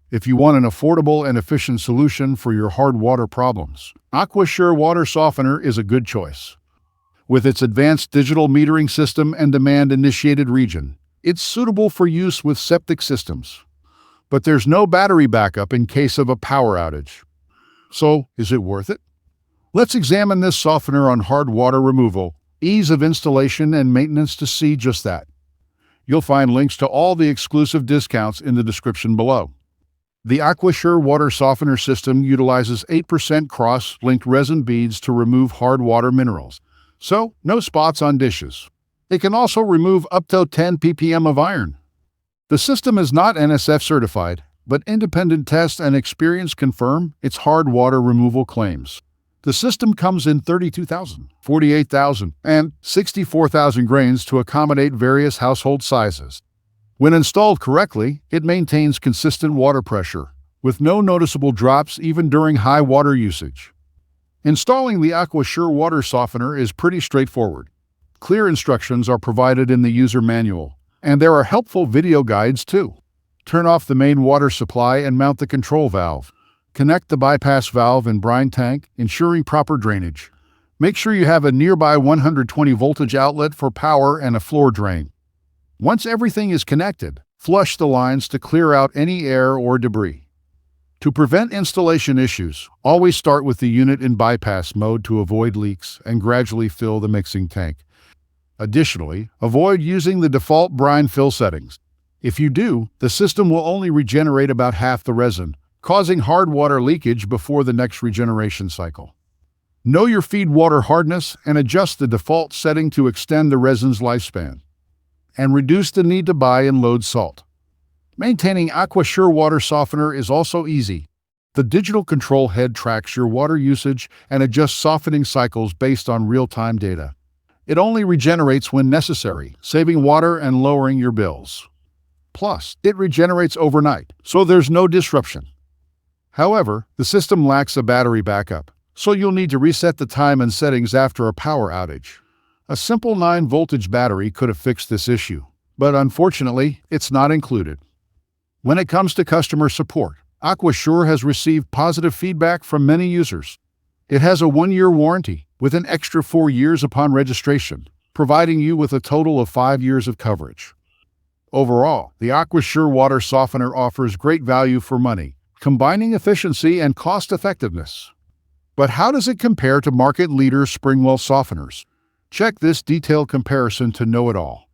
If you want an affordable and efficient solution for your hard water problems, Aquasure Water Softener is a good choice. With its advanced digital metering system and demand-initiated region, it's suitable for use with septic systems. But there's no battery backup in case of a power outage. So, is it worth it? Let's examine this softener on hard water removal, ease of installation and maintenance to see just that. You'll find links to all the exclusive discounts in the description below. The Aquasure Water Softener system utilizes 8% cross-linked resin beads to remove hard water minerals, so no spots on dishes. It can also remove up to 10 ppm of iron. The system is not NSF certified, but independent tests and experience confirm its hard water removal claims. The system comes in 32,000, 48,000, and 64,000 grains to accommodate various household sizes. When installed correctly, it maintains consistent water pressure, with no noticeable drops even during high water usage. Installing the Aquasure Water Softener is pretty straightforward. Clear instructions are provided in the user manual, and there are helpful video guides too. Turn off the main water supply and mount the control valve. Connect the bypass valve and brine tank, ensuring proper drainage. Make sure you have a nearby 120 voltage outlet for power and a floor drain. Once everything is connected, flush the lines to clear out any air or debris. To prevent installation issues, always start with the unit in bypass mode to avoid leaks and gradually fill the mixing tank. Additionally, avoid using the default brine fill settings. If you do, the system will only regenerate about half the resin, causing hard water leakage before the next regeneration cycle. Know your feed water hardness and adjust the default setting to extend the resin's lifespan and reduce the need to buy and load salt. Maintaining Aquasure Water Softener is also easy. The digital control head tracks your water usage and adjusts softening cycles based on real-time data. It only regenerates when necessary, saving water and lowering your bills. Plus, it regenerates overnight, so there's no disruption. However, the system lacks a battery backup, so you'll need to reset the time and settings after a power outage. A simple 9-voltage battery could have fixed this issue, but unfortunately, it's not included. When it comes to customer support, Aquasure has received positive feedback from many users. It has a 1-year warranty, with an extra 4 years upon registration, providing you with a total of 5 years of coverage. Overall, the Aquasure Water Softener offers great value for money, combining efficiency and cost-effectiveness. But how does it compare to market leader Springwell softeners? Check this detailed comparison to know it all.